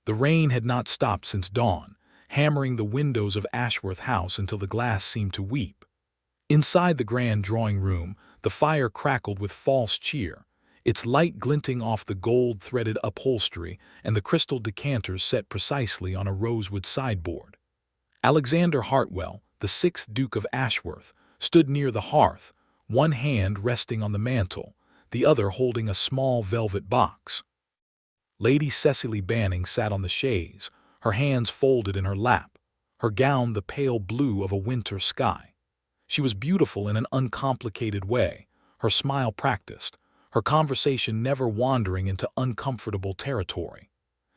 The rain had not stopped since dawn, hammering the windows of Ashworth House until the glass seemed to weep. Inside the grand drawing room, the fire crackled with false cheer, its light glinting off the gold-threaded upholstery and the crystal decanters set precisely on a rosewood sideboard. Alexander Hartwell, the sixth Duke of Ashworth, stood near the hearth, one hand resting on the mantel, the other holding a small velvet box. Lady Cecily Banning sat on the chaise, her hands folded in her lap, her gown the pale blue of a winter sky. She was beautiful in an uncomplicated way, her smile practiced, her conversation never wandering into uncomfortable territory.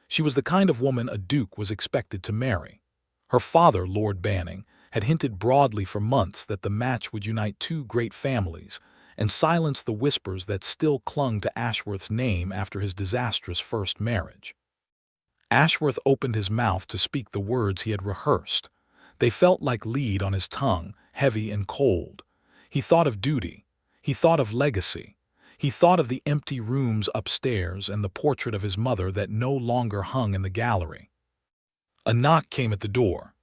She was the kind of woman a duke was expected to marry. Her father, Lord Banning, had hinted broadly for months that the match would unite two great families and silence the whispers that still clung to Ashworth's name after his disastrous first marriage. Ashworth opened his mouth to speak the words he had rehearsed. They felt like lead on his tongue, heavy and cold. He thought of duty. He thought of legacy. He thought of the empty rooms upstairs and the portrait of his mother that no longer hung in the gallery. A knock came at the door.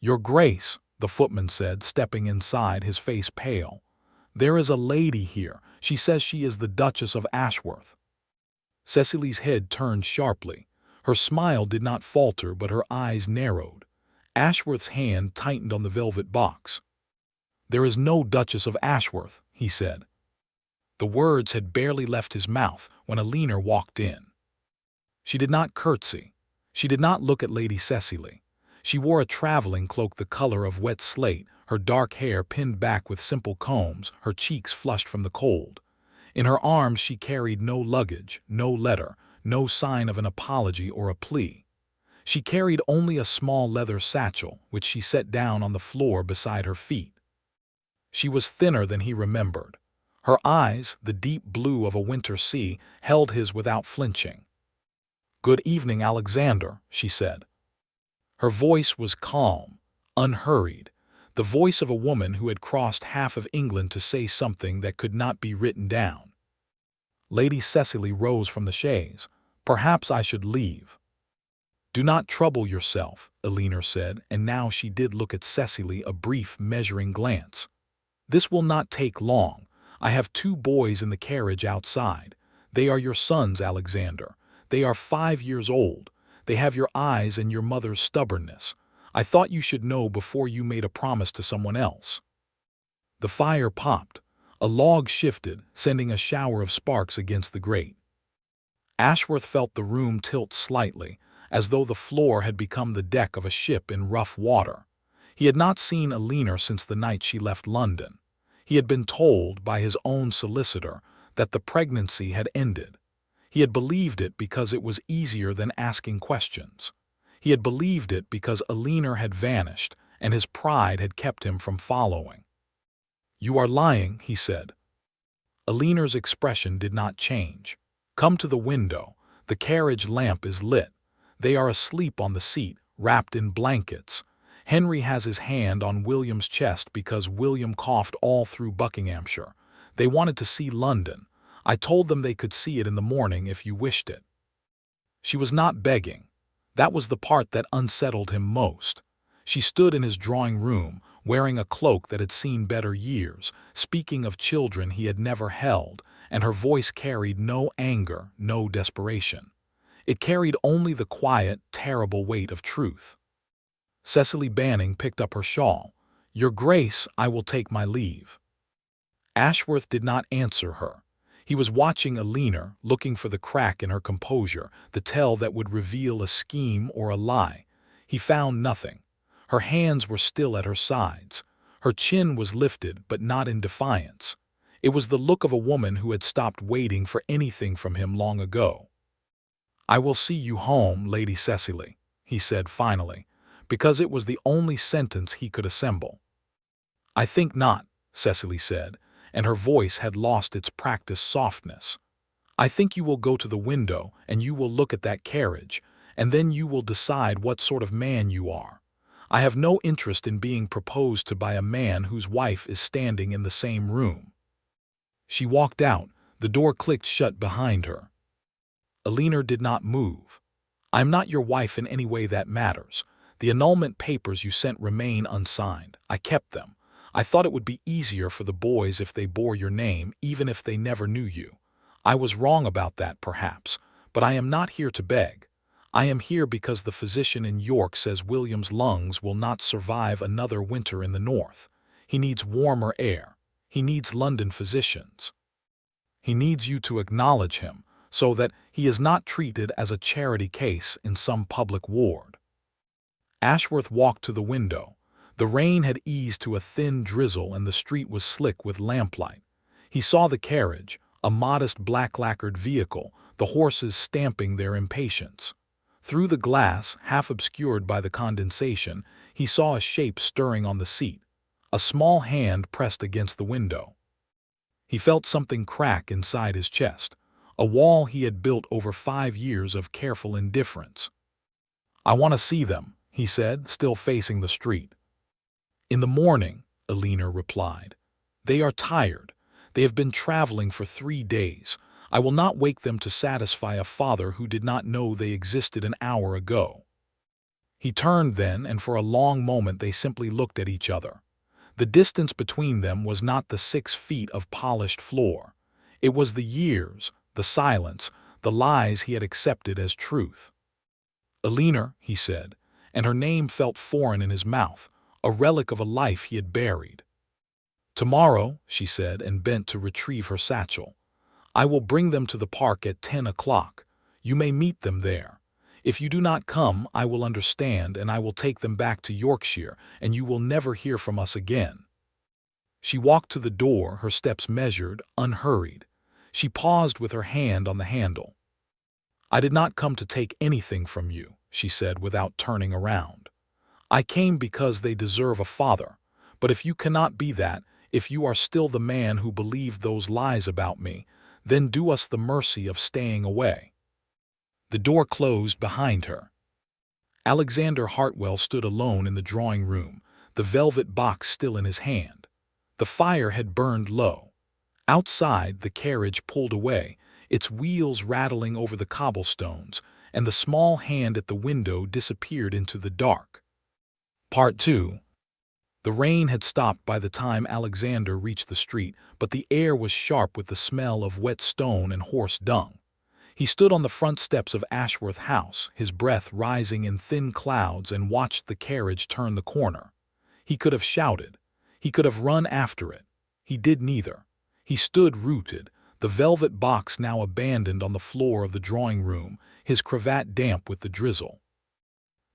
"Your Grace," the footman said, stepping inside, his face pale. "There is a lady here. She says she is the Duchess of Ashworth." Cecily's head turned sharply. Her smile did not falter, but her eyes narrowed. Ashworth's hand tightened on the velvet box. "There is no Duchess of Ashworth," he said. The words had barely left his mouth when Alina walked in. She did not curtsy. She did not look at Lady Cecily. She wore a traveling cloak the color of wet slate, her dark hair pinned back with simple combs, her cheeks flushed from the cold. In her arms she carried no luggage, no letter, no sign of an apology or a plea. She carried only a small leather satchel, which she set down on the floor beside her feet. She was thinner than he remembered. Her eyes, the deep blue of a winter sea, held his without flinching. "Good evening, Alexander," she said. Her voice was calm, unhurried, the voice of a woman who had crossed half of England to say something that could not be written down. Lady Cecily rose from the chaise. "Perhaps I should leave." "Do not trouble yourself," Alina said, and now she did look at Cecily, a brief, measuring glance. "This will not take long. I have two boys in the carriage outside. They are your sons, Alexander. They are 5 years old. They have your eyes and your mother's stubbornness. I thought you should know before you made a promise to someone else." The fire popped. A log shifted, sending a shower of sparks against the grate. Ashworth felt the room tilt slightly, as though the floor had become the deck of a ship in rough water. He had not seen Alina since the night she left London. He had been told by his own solicitor that the pregnancy had ended. He had believed it because it was easier than asking questions. He had believed it because Alina had vanished and his pride had kept him from following. "You are lying," he said. Alina's expression did not change. "Come to the window. The carriage lamp is lit. They are asleep on the seat, wrapped in blankets. Henry has his hand on William's chest because William coughed all through Buckinghamshire. They wanted to see London. I told them they could see it in the morning if you wished it." She was not begging. That was the part that unsettled him most. She stood in his drawing room, wearing a cloak that had seen better years, speaking of children he had never held, and her voice carried no anger, no desperation. It carried only the quiet, terrible weight of truth. Cecily Banning picked up her shawl. "Your Grace, I will take my leave." Ashworth did not answer her. He was watching Alina, looking for the crack in her composure, the tell that would reveal a scheme or a lie. He found nothing. Her hands were still at her sides. Her chin was lifted, but not in defiance. It was the look of a woman who had stopped waiting for anything from him long ago. "I will see you home, Lady Cecily," he said finally, because it was the only sentence he could assemble. "I think not," Cecily said, and her voice had lost its practiced softness. "I think you will go to the window and you will look at that carriage, and then you will decide what sort of man you are. I have no interest in being proposed to by a man whose wife is standing in the same room." She walked out. The door clicked shut behind her. Alina did not move. I'm not your wife in any way that matters. The annulment papers you sent remain unsigned. I kept them. I thought it would be easier for the boys if they bore your name, even if they never knew you. I was wrong about that, perhaps, but I am not here to beg. I am here because the physician in York says William's lungs will not survive another winter in the north. He needs warmer air. He needs London physicians. He needs you to acknowledge him, so that he is not treated as a charity case in some public ward. Ashworth walked to the window. The rain had eased to a thin drizzle and the street was slick with lamplight. He saw the carriage, a modest black-lacquered vehicle, the horses stamping their impatience. Through the glass, half obscured by the condensation, he saw a shape stirring on the seat. A small hand pressed against the window. He felt something crack inside his chest, a wall he had built over 5 years of careful indifference. "I want to see them," he said, still facing the street. "In the morning," Alina replied. "They are tired. They have been traveling for 3 days. I will not wake them to satisfy a father who did not know they existed an hour ago." He turned then, and for a long moment they simply looked at each other. The distance between them was not the 6 feet of polished floor. It was the years, the silence, the lies he had accepted as truth. "Alina," he said, and her name felt foreign in his mouth, a relic of a life he had buried. "Tomorrow," she said, and bent to retrieve her satchel. "I will bring them to the park at 10 o'clock. You may meet them there. If you do not come, I will understand, and I will take them back to Yorkshire, and you will never hear from us again." She walked to the door, her steps measured, unhurried. She paused with her hand on the handle. "I did not come to take anything from you," she said without turning around. "I came because they deserve a father. But if you cannot be that, if you are still the man who believed those lies about me, then do us the mercy of staying away." The door closed behind her. Alexander Hartwell stood alone in the drawing room, the velvet box still in his hand. The fire had burned low. Outside, the carriage pulled away, its wheels rattling over the cobblestones, and the small hand at the window disappeared into the dark. Part 2. The rain had stopped by the time Alexander reached the street, but the air was sharp with the smell of wet stone and horse dung. He stood on the front steps of Ashworth House, his breath rising in thin clouds, and watched the carriage turn the corner. He could have shouted. He could have run after it. He did neither. He stood rooted, the velvet box now abandoned on the floor of the drawing room, his cravat damp with the drizzle.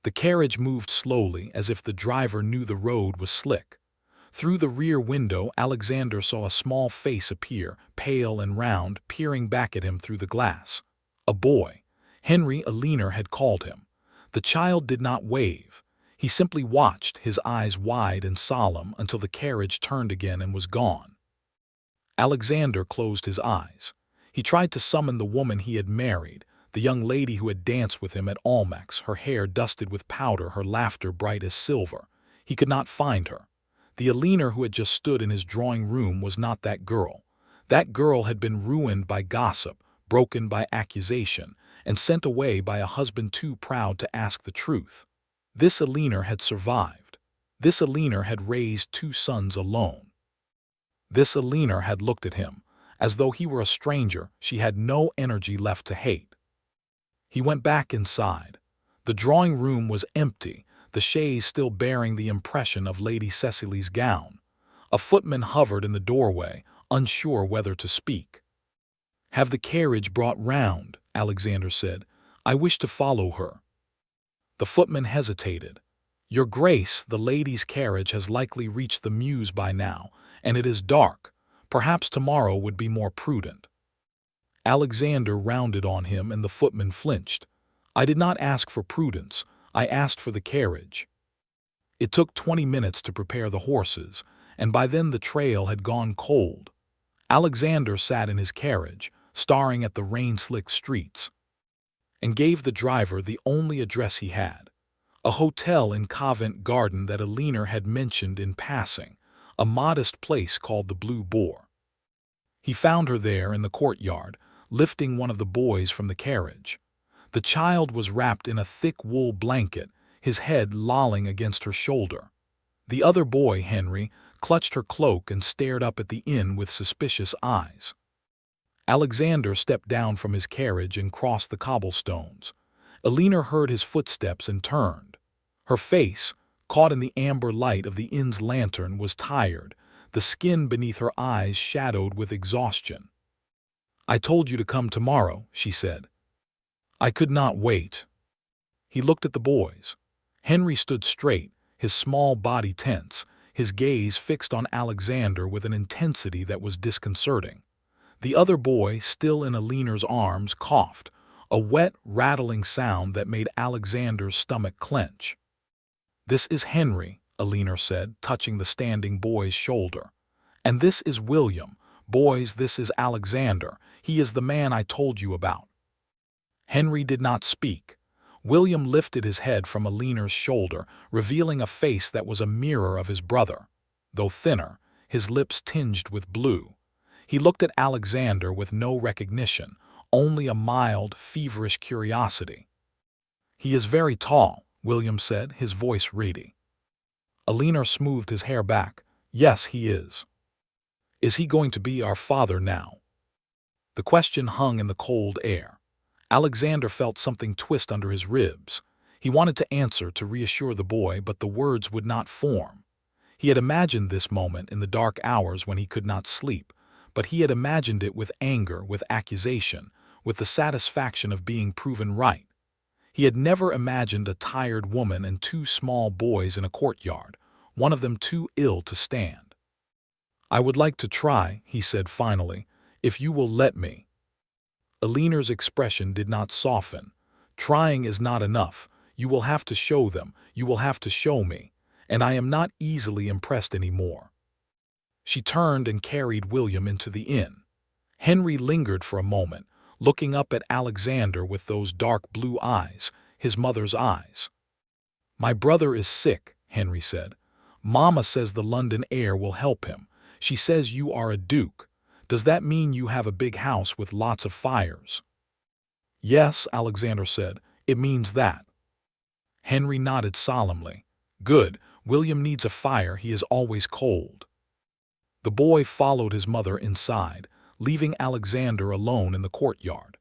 The carriage moved slowly, as if the driver knew the road was slick. Through the rear window, Alexander saw a small face appear, pale and round, peering back at him through the glass. A boy. Henry Alina had called him. The child did not wave. He simply watched, his eyes wide and solemn, until the carriage turned again and was gone. Alexander closed his eyes. He tried to summon the woman he had married, the young lady who had danced with him at Almack's, her hair dusted with powder, her laughter bright as silver. He could not find her. The Alina who had just stood in his drawing room was not that girl. That girl had been ruined by gossip, broken by accusation, and sent away by a husband too proud to ask the truth. This Alina had survived. This Alina had raised 2 sons alone. This Alina had looked at him. As though he were a stranger, she had no energy left to hate. He went back inside. The drawing room was empty, the chaise still bearing the impression of Lady Cecily's gown. A footman hovered in the doorway, unsure whether to speak. "Have the carriage brought round," Alexander said. "I wish to follow her." The footman hesitated. "Your Grace, the lady's carriage has likely reached the mews by now, and it is dark. Perhaps tomorrow would be more prudent." Alexander rounded on him, and the footman flinched. "I did not ask for prudence. I asked for the carriage." It took 20 minutes to prepare the horses, and by then the trail had gone cold. Alexander sat in his carriage, staring at the rain-slicked streets, and gave the driver the only address he had, a hotel in Covent Garden that Alina had mentioned in passing, a modest place called the Blue Boar. He found her there in the courtyard, lifting one of the boys from the carriage. The child was wrapped in a thick wool blanket, his head lolling against her shoulder. The other boy, Henry, clutched her cloak and stared up at the inn with suspicious eyes. Alexander stepped down from his carriage and crossed the cobblestones. Alina heard his footsteps and turned. Her face, caught in the amber light of the inn's lantern, was tired, the skin beneath her eyes shadowed with exhaustion. "I told you to come tomorrow," she said. "I could not wait." He looked at the boys. Henry stood straight, his small body tense, his gaze fixed on Alexander with an intensity that was disconcerting. The other boy, still in Alina's arms, coughed, a wet, rattling sound that made Alexander's stomach clench. "This is Henry," Alina said, touching the standing boy's shoulder. "And this is William. Boys, this is Alexander. He is the man I told you about." Henry did not speak. William lifted his head from Alina's shoulder, revealing a face that was a mirror of his brother. Though thinner, his lips tinged with blue. He looked at Alexander with no recognition, only a mild, feverish curiosity. "He is very tall," William said, his voice reedy. Alina smoothed his hair back. "Yes, he is." "Is he going to be our father now?" The question hung in the cold air. Alexander felt something twist under his ribs. He wanted to answer, to reassure the boy, but the words would not form. He had imagined this moment in the dark hours when he could not sleep, but he had imagined it with anger, with accusation, with the satisfaction of being proven right. He had never imagined a tired woman and two small boys in a courtyard, one of them too ill to stand. "I would like to try," he said finally, "if you will let me." Alina's expression did not soften. "Trying is not enough. You will have to show them, you will have to show me, and I am not easily impressed anymore." She turned and carried William into the inn. Henry lingered for a moment, looking up at Alexander with those dark blue eyes, his mother's eyes. "My brother is sick," Henry said. "Mama says the London air will help him. She says you are a duke. Does that mean you have a big house with lots of fires?" "Yes," Alexander said, "it means that." Henry nodded solemnly. "Good. William needs a fire. He is always cold." The boy followed his mother inside, leaving Alexander alone in the courtyard.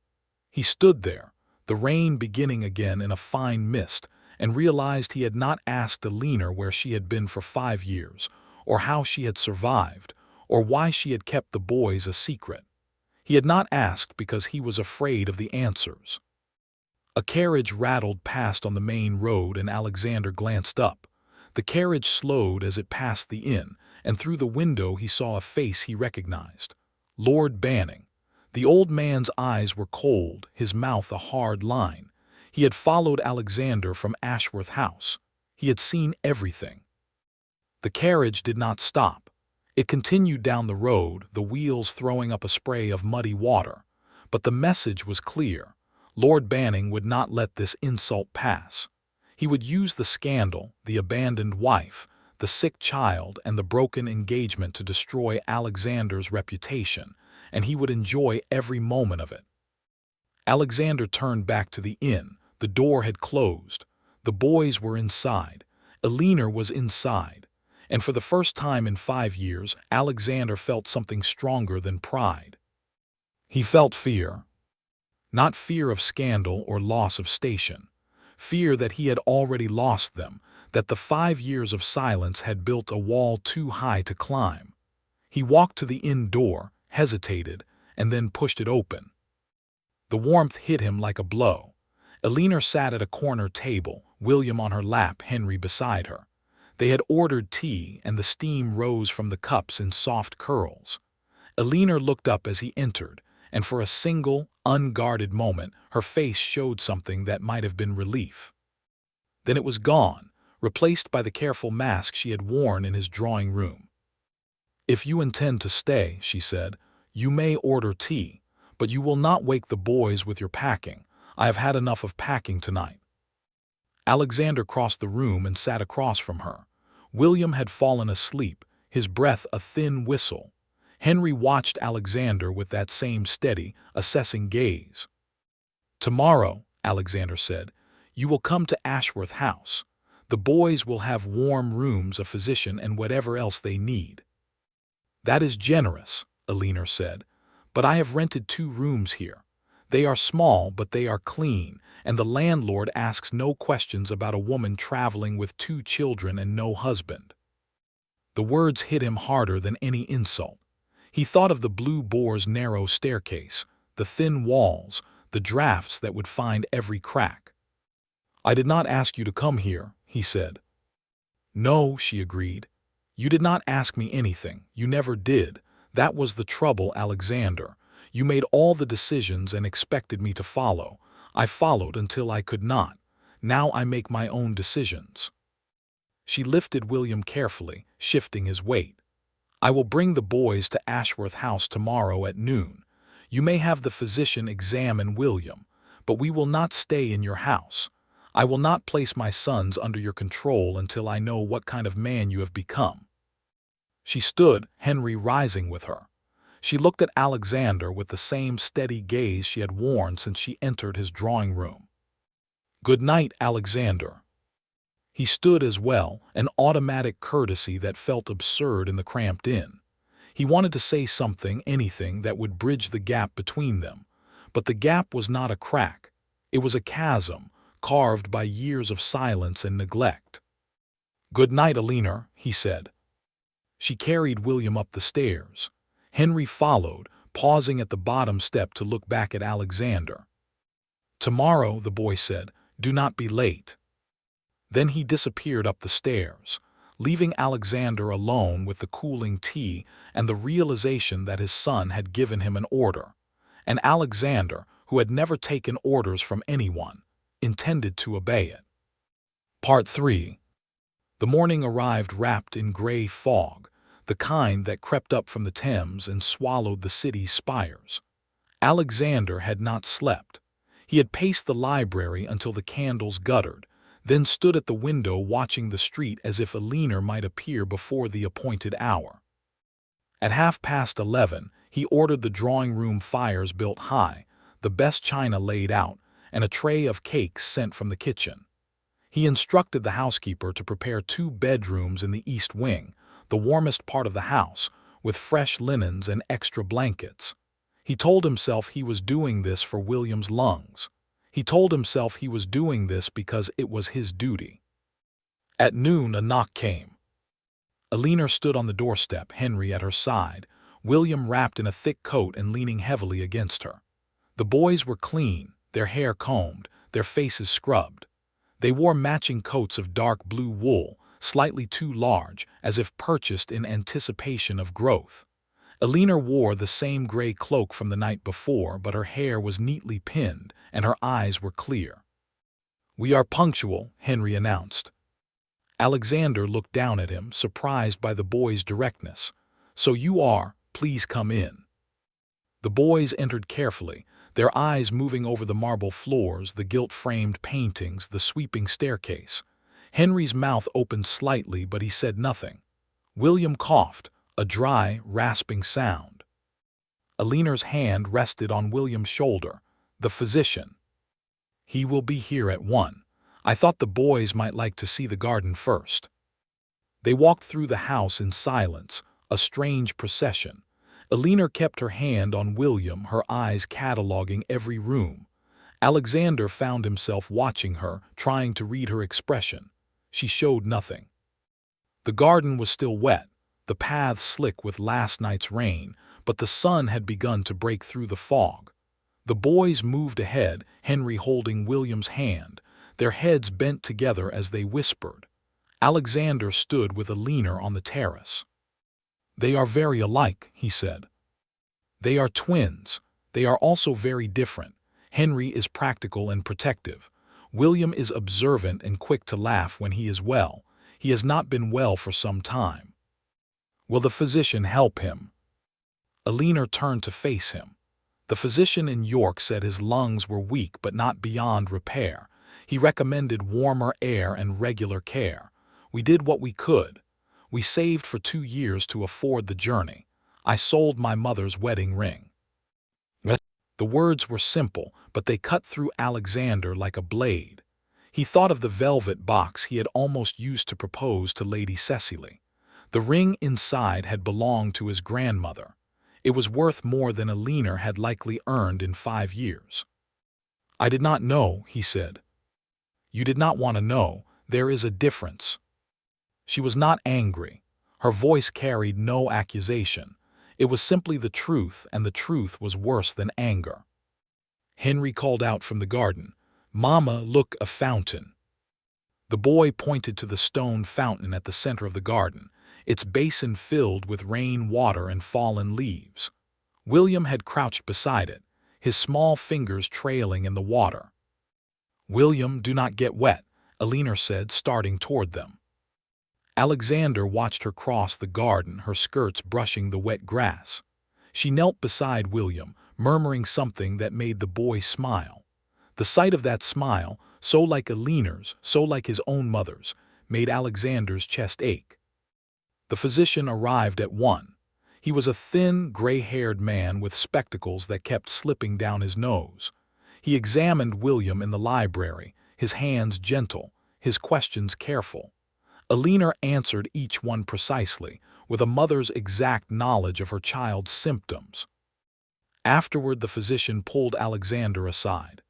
He stood there, the rain beginning again in a fine mist, and realized he had not asked Alina where she had been for 5 years, or how she had survived, or why she had kept the boys a secret. He had not asked because he was afraid of the answers. A carriage rattled past on the main road and Alexander glanced up. The carriage slowed as it passed the inn, and through the window he saw a face he recognized. Lord Banning. The old man's eyes were cold, his mouth a hard line. He had followed Alexander from Ashworth House. He had seen everything. The carriage did not stop. It continued down the road, the wheels throwing up a spray of muddy water. But the message was clear. Lord Banning would not let this insult pass. He would use the scandal, the abandoned wife, the sick child, and the broken engagement to destroy Alexander's reputation, and he would enjoy every moment of it. Alexander turned back to the inn. The door had closed. The boys were inside. Alina was inside. And for the first time in 5 years, Alexander felt something stronger than pride. He felt fear. Not fear of scandal or loss of station. Fear that he had already lost them, that the 5 years of silence had built a wall too high to climb. He walked to the inn door, hesitated, and then pushed it open. The warmth hit him like a blow. Alina sat at a corner table, William on her lap, Henry beside her. They had ordered tea, and the steam rose from the cups in soft curls. Alina looked up as he entered, and for a single, unguarded moment, her face showed something that might have been relief. Then it was gone, replaced by the careful mask she had worn in his drawing room. "If you intend to stay," she said, "you may order tea, but you will not wake the boys with your packing. I have had enough of packing tonight." Alexander crossed the room and sat across from her. William had fallen asleep, his breath a thin whistle. Henry watched Alexander with that same steady, assessing gaze. "Tomorrow," Alexander said. "You will come to Ashworth House. The boys will have warm rooms, a physician, and whatever else they need." "That is generous," Elinor said, "but I have rented 2 rooms here. They are small, but they are clean, and the landlord asks no questions about a woman traveling with 2 children and no husband." The words hit him harder than any insult. He thought of the Blue Boar's narrow staircase, the thin walls, the drafts that would find every crack. "I did not ask you to come here," he said. "No," she agreed. "You did not ask me anything. You never did. That was the trouble, Alexander. You made all the decisions and expected me to follow. I followed until I could not. Now I make my own decisions." She lifted William carefully, shifting his weight. "I will bring the boys to Ashworth House tomorrow at noon. You may have the physician examine William, but we will not stay in your house. I will not place my sons under your control until I know what kind of man you have become." She stood, Henry rising with her. She looked at Alexander with the same steady gaze she had worn since she entered his drawing room. "Good night, Alexander." He stood as well, an automatic courtesy that felt absurd in the cramped inn. He wanted to say something, anything that would bridge the gap between them. But the gap was not a crack. It was a chasm, carved by years of silence and neglect. "Good night, Elinor," he said. She carried William up the stairs. Henry followed, pausing at the bottom step to look back at Alexander. "Tomorrow," the boy said, "do not be late." Then he disappeared up the stairs, leaving Alexander alone with the cooling tea and the realization that his son had given him an order. And Alexander, who had never taken orders from anyone, intended to obey it. Part 3. The morning arrived wrapped in gray fog, the kind that crept up from the Thames and swallowed the city's spires. Alexander had not slept. He had paced the library until the candles guttered, then stood at the window watching the street as if Elinor might appear before the appointed hour. At 11:30, he ordered the drawing-room fires built high, the best china laid out, and a tray of cakes sent from the kitchen. He instructed the housekeeper to prepare 2 bedrooms in the east wing, the warmest part of the house, with fresh linens and extra blankets. He told himself he was doing this for William's lungs. He told himself he was doing this because it was his duty. At noon, a knock came. Elinor stood on the doorstep, Henry at her side, William wrapped in a thick coat and leaning heavily against her. The boys were clean, their hair combed, their faces scrubbed. They wore matching coats of dark blue wool, slightly too large, as if purchased in anticipation of growth. Elinor wore the same gray cloak from the night before, but her hair was neatly pinned, and her eyes were clear. "We are punctual," Henry announced. Alexander looked down at him, surprised by the boy's directness. "So you are, please come in." The boys entered carefully, their eyes moving over the marble floors, the gilt-framed paintings, the sweeping staircase. Henry's mouth opened slightly, but he said nothing. William coughed, a dry, rasping sound. Elinor's hand rested on William's shoulder. "The physician. He will be here at 1. I thought the boys might like to see the garden first." They walked through the house in silence, a strange procession. Elinor kept her hand on William, her eyes cataloging every room. Alexander found himself watching her, trying to read her expression. She showed nothing. The garden was still wet, the paths slick with last night's rain, but the sun had begun to break through the fog. The boys moved ahead, Henry holding William's hand, their heads bent together as they whispered. Alexander stood with Elinor on the terrace. "They are very alike," he said. "They are twins. They are also very different. Henry is practical and protective. William is observant and quick to laugh when he is well. He has not been well for some time. Will the physician help him?" Elinor turned to face him. The physician in York said his lungs were weak but not beyond repair. He recommended warmer air and regular care. We did what we could. We saved for 2 years to afford the journey. I sold my mother's wedding ring. The words were simple, but they cut through Alexander like a blade. He thought of the velvet box he had almost used to propose to Lady Cecily. The ring inside had belonged to his grandmother. It was worth more than Alina had likely earned in 5 years. "I did not know," he said. "You did not want to know. There is a difference." She was not angry. Her voice carried no accusation. It was simply the truth, and the truth was worse than anger. Henry called out from the garden, "Mama, look, a fountain." The boy pointed to the stone fountain at the center of the garden, its basin filled with rain water and fallen leaves. William had crouched beside it, his small fingers trailing in the water. "William, do not get wet," Alina said, starting toward them. Alexander watched her cross the garden, her skirts brushing the wet grass. She knelt beside William, murmuring something that made the boy smile. The sight of that smile, so like Alina's, so like his own mother's, made Alexander's chest ache. The physician arrived at 1. He was a thin, gray-haired man with spectacles that kept slipping down his nose. He examined William in the library, his hands gentle, his questions careful. Alina answered each one precisely, with a mother's exact knowledge of her child's symptoms. Afterward, the physician pulled Alexander aside.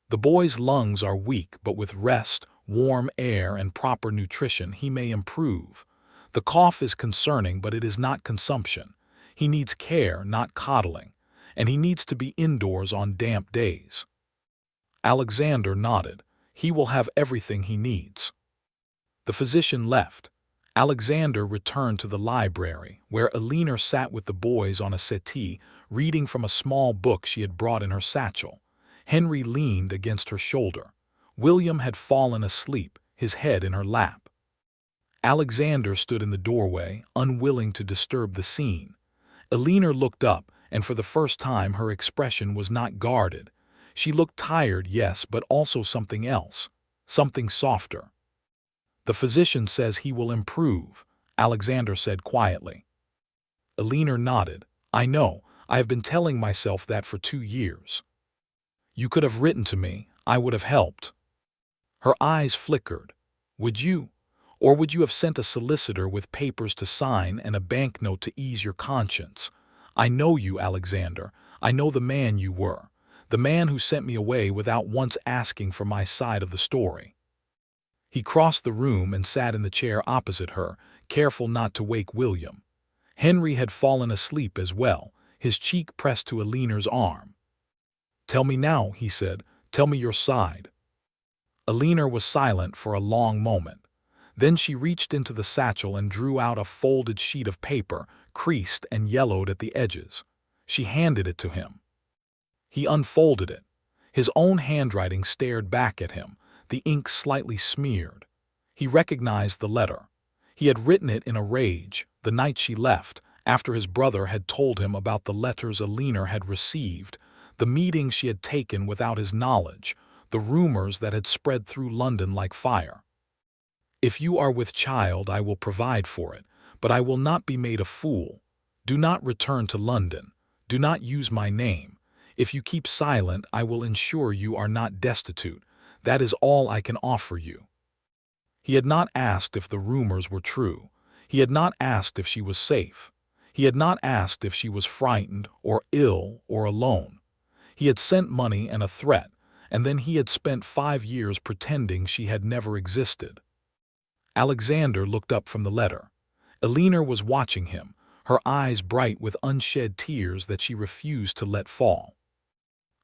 "The boy's lungs are weak, but with rest, warm air, and proper nutrition, he may improve. The cough is concerning, but it is not consumption. He needs care, not coddling, and he needs to be indoors on damp days." Alexander nodded. "He will have everything he needs." The physician left. Alexander returned to the library, where Alina sat with the boys on a settee, reading from a small book she had brought in her satchel. Henry leaned against her shoulder. William had fallen asleep, his head in her lap. Alexander stood in the doorway, unwilling to disturb the scene. Alina looked up, and for the first time her expression was not guarded. She looked tired, yes, but also something else, something softer. "The physician says he will improve," Alexander said quietly. Alina nodded. "I know. I have been telling myself that for 2 years. You could have written to me. I would have helped." Her eyes flickered. "Would you? Or would you have sent a solicitor with papers to sign and a banknote to ease your conscience? I know you, Alexander. I know the man you were. The man who sent me away without once asking for my side of the story." He crossed the room and sat in the chair opposite her, careful not to wake William. Henry had fallen asleep as well, his cheek pressed to Alina's arm. "Tell me now," he said. "Tell me your side." Alina was silent for a long moment. Then she reached into the satchel and drew out a folded sheet of paper, creased and yellowed at the edges. She handed it to him. He unfolded it. His own handwriting stared back at him, the ink slightly smeared. He recognized the letter. He had written it in a rage, the night she left, after his brother had told him about the letters Alina had received, the meetings she had taken without his knowledge, the rumors that had spread through London like fire. "If you are with child, I will provide for it, but I will not be made a fool. Do not return to London. Do not use my name. If you keep silent, I will ensure you are not destitute. That is all I can offer you." He had not asked if the rumors were true. He had not asked if she was safe. He had not asked if she was frightened or ill or alone. He had sent money and a threat, and then he had spent 5 years pretending she had never existed. Alexander looked up from the letter. Alina was watching him, her eyes bright with unshed tears that she refused to let fall.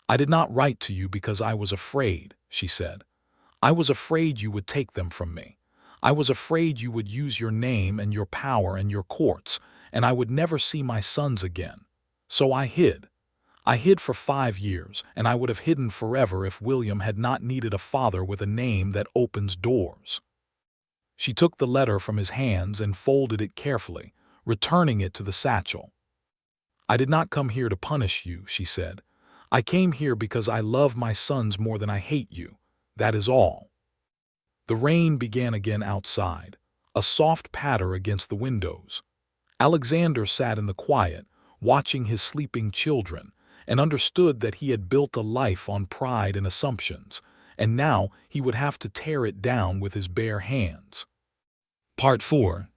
"I did not write to you because I was afraid," she said. "I was afraid you would take them from me. I was afraid you would use your name and your power and your courts, and I would never see my sons again. So I hid. I hid for 5 years, and I would have hidden forever if William had not needed a father with a name that opens doors." She took the letter from his hands and folded it carefully, returning it to the satchel. "I did not come here to punish you," she said. "I came here because I love my sons more than I hate you. That is all." The rain began again outside, a soft patter against the windows. Alexander sat in the quiet, watching his sleeping children, and understood that he had built a life on pride and assumptions, and now he would have to tear it down with his bare hands. Part 4.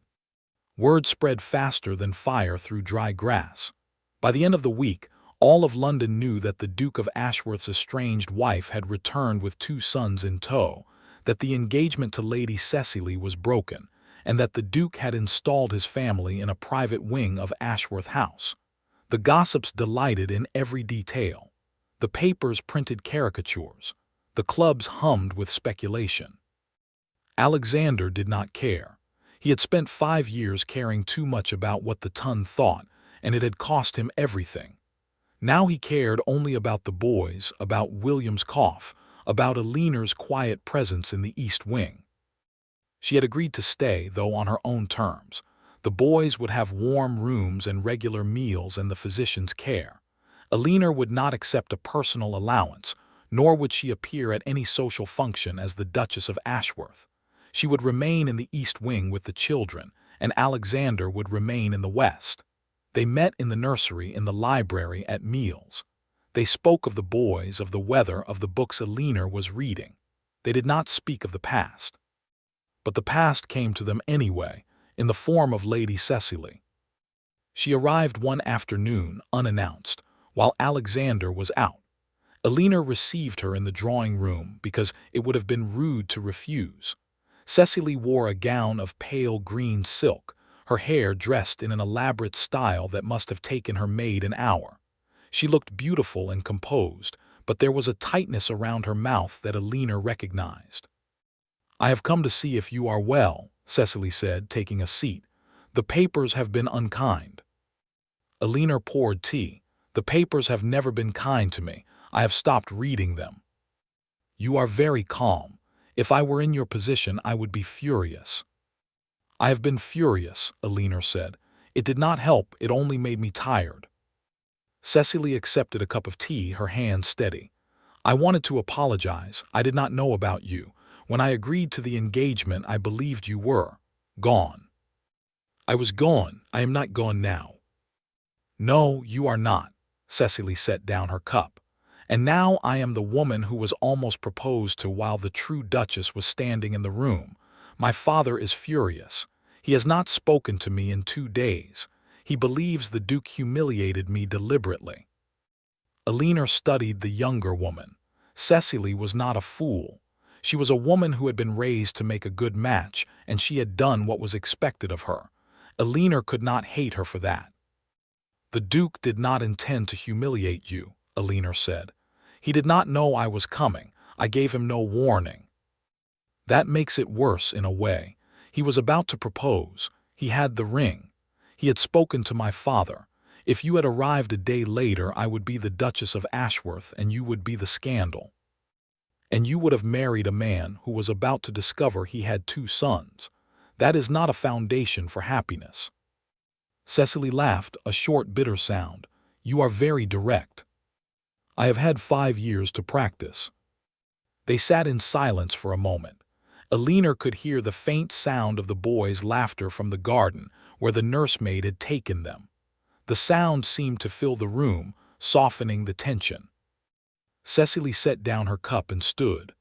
Word spread faster than fire through dry grass. By the end of the week, all of London knew that the Duke of Ashworth's estranged wife had returned with 2 sons in tow, that the engagement to Lady Cecily was broken, and that the Duke had installed his family in a private wing of Ashworth House. The gossips delighted in every detail. The papers printed caricatures. The clubs hummed with speculation. Alexander did not care. He had spent 5 years caring too much about what the Ton thought, and it had cost him everything. Now he cared only about the boys, about William's cough, about Eleanor's quiet presence in the East Wing. She had agreed to stay, though on her own terms. The boys would have warm rooms and regular meals and the physician's care. Eleanor would not accept a personal allowance, nor would she appear at any social function as the Duchess of Ashworth. She would remain in the East Wing with the children, and Alexander would remain in the West. They met in the nursery, in the library, at meals. They spoke of the boys, of the weather, of the books Eleanor was reading. They did not speak of the past. But the past came to them anyway, in the form of Lady Cecily. She arrived one afternoon, unannounced, while Alexander was out. Eleanor received her in the drawing-room because it would have been rude to refuse. Cecily wore a gown of pale green silk, her hair dressed in an elaborate style that must have taken her maid an hour. She looked beautiful and composed, but there was a tightness around her mouth that Eleanor recognized. "I have come to see if you are well," Cecily said, taking a seat. "The papers have been unkind." Eleanor poured tea. "The papers have never been kind to me. I have stopped reading them." "You are very calm. If I were in your position, I would be furious." "I have been furious," Eleanor said. "It did not help, it only made me tired." Cecily accepted a cup of tea, her hand steady. "I wanted to apologize. I did not know about you. When I agreed to the engagement, I believed you were gone." "I was gone. I am not gone now." "No, you are not." Cecily set down her cup. "And now I am the woman who was almost proposed to while the true Duchess was standing in the room. My father is furious. He has not spoken to me in 2 days. He believes the Duke humiliated me deliberately." Eleanor studied the younger woman. Cecily was not a fool. She was a woman who had been raised to make a good match, and she had done what was expected of her. Eleanor could not hate her for that. "The Duke did not intend to humiliate you," Eleanor said. "He did not know I was coming. I gave him no warning." "That makes it worse in a way. He was about to propose. He had the ring. He had spoken to my father. If you had arrived a day later, I would be the Duchess of Ashworth and you would be the scandal. And you would have married a man who was about to discover he had 2 sons. That is not a foundation for happiness." Cecily laughed, a short, bitter sound. "You are very direct." "I have had 5 years to practice." They sat in silence for a moment. Eleanor could hear the faint sound of the boys' laughter from the garden, where the nursemaid had taken them. The sound seemed to fill the room, softening the tension. Cecily set down her cup and stood.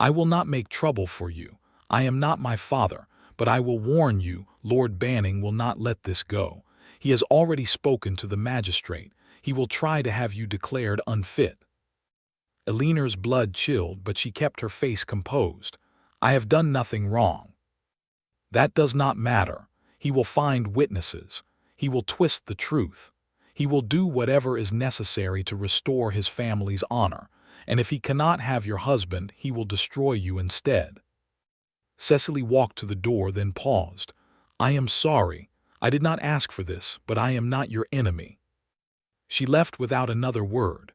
"I will not make trouble for you. I am not my father, but I will warn you, Lord Banning will not let this go. He has already spoken to the magistrate. He will try to have you declared unfit." Eleanor's blood chilled, but she kept her face composed. "I have done nothing wrong." "That does not matter. He will find witnesses. He will twist the truth. He will do whatever is necessary to restore his family's honor, and if he cannot have your husband, he will destroy you instead." Cecily walked to the door, then paused. "I am sorry. I did not ask for this, but I am not your enemy." She left without another word.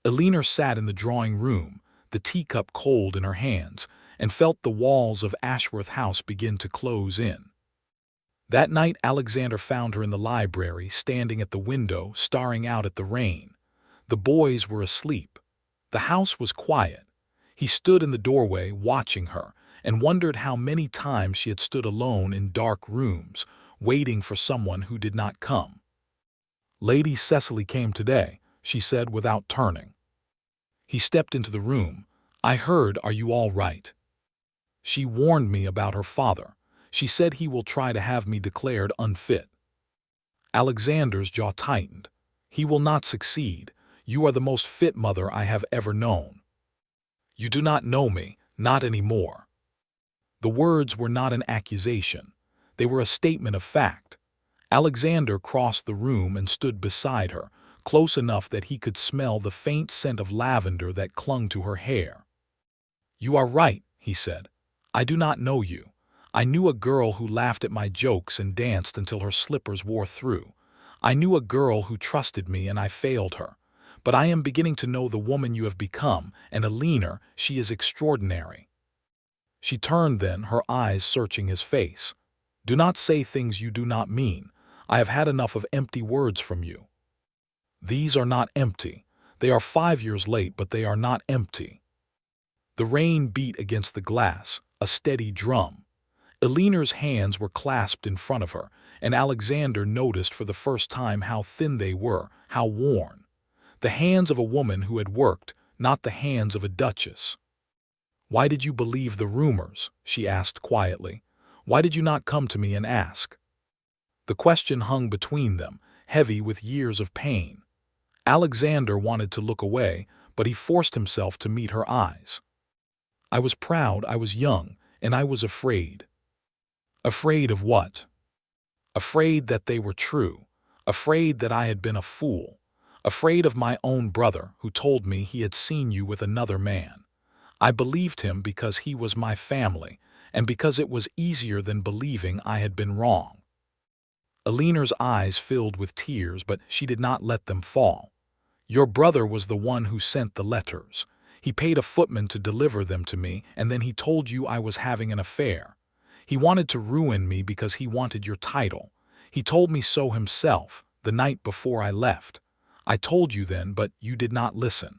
Eleanor sat in the drawing-room, the teacup cold in her hands, and felt the walls of Ashworth House begin to close in. That night Alexander found her in the library, standing at the window, staring out at the rain. The boys were asleep. The house was quiet. He stood in the doorway, watching her, and wondered how many times she had stood alone in dark rooms, waiting for someone who did not come. "Lady Cecily came today. she said without turning. He stepped into the room. I heard, are you all right? She warned me about her father. She said he will try to have me declared unfit. Alexander's jaw tightened. He will not succeed. You are the most fit mother I have ever known. You do not know me, not anymore. The words were not an accusation. They were a statement of fact. Alexander crossed the room and stood beside her, close enough that he could smell the faint scent of lavender that clung to her hair. You are right, he said. I do not know you. I knew a girl who laughed at my jokes and danced until her slippers wore through. I knew a girl who trusted me and I failed her. But I am beginning to know the woman you have become, and Alina, she is extraordinary. She turned then, her eyes searching his face. Do not say things you do not mean. I have had enough of empty words from you. These are not empty. They are 5 years late, but they are not empty. The rain beat against the glass, a steady drum. Alina's hands were clasped in front of her, and Alexander noticed for the first time how thin they were, how worn. The hands of a woman who had worked, not the hands of a duchess. Why did you believe the rumors? She asked quietly. Why did you not come to me and ask? The question hung between them, heavy with years of pain. Alexander wanted to look away, but he forced himself to meet her eyes. I was proud, I was young, and I was afraid. Afraid of what? Afraid that they were true. Afraid that I had been a fool. Afraid of my own brother, who told me he had seen you with another man. I believed him because he was my family, and because it was easier than believing I had been wrong. Alina's eyes filled with tears, but she did not let them fall. Your brother was the one who sent the letters. He paid a footman to deliver them to me, and then he told you I was having an affair. He wanted to ruin me because he wanted your title. He told me so himself, the night before I left. I told you then, but you did not listen.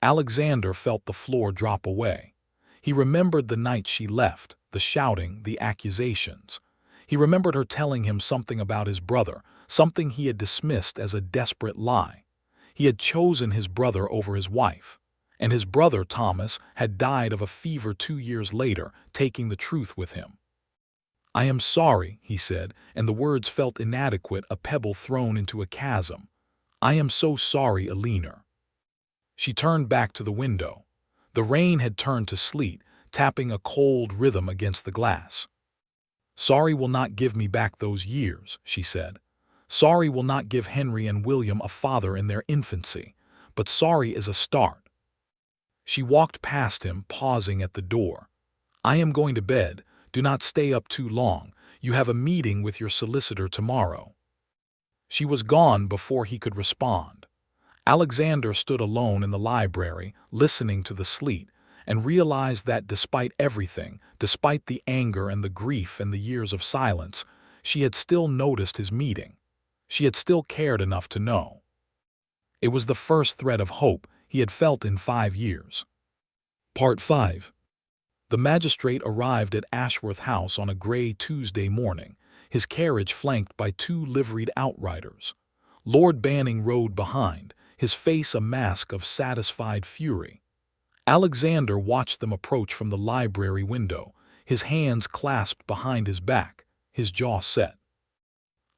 Alexander felt the floor drop away. He remembered the night she left, the shouting, the accusations. He remembered her telling him something about his brother, something he had dismissed as a desperate lie. He had chosen his brother over his wife. And his brother, Thomas, had died of a fever 2 years later, taking the truth with him. I am sorry, he said, and the words felt inadequate, a pebble thrown into a chasm. I am so sorry, Alina. She turned back to the window. The rain had turned to sleet, tapping a cold rhythm against the glass. Sorry will not give me back those years, she said. Sorry will not give Henry and William a father in their infancy, but sorry is a start. She walked past him, pausing at the door. I am going to bed. Do not stay up too long. You have a meeting with your solicitor tomorrow. She was gone before he could respond. Alexander stood alone in the library, listening to the sleet, and realized that despite everything, despite the anger and the grief and the years of silence, she had still noticed his meeting. She had still cared enough to know. It was the first thread of hope he had felt in 5 years. Part 5. The magistrate arrived at Ashworth House on a gray Tuesday morning, his carriage flanked by 2 liveried outriders. Lord Banning rode behind, his face a mask of satisfied fury. Alexander watched them approach from the library window, his hands clasped behind his back, his jaw set.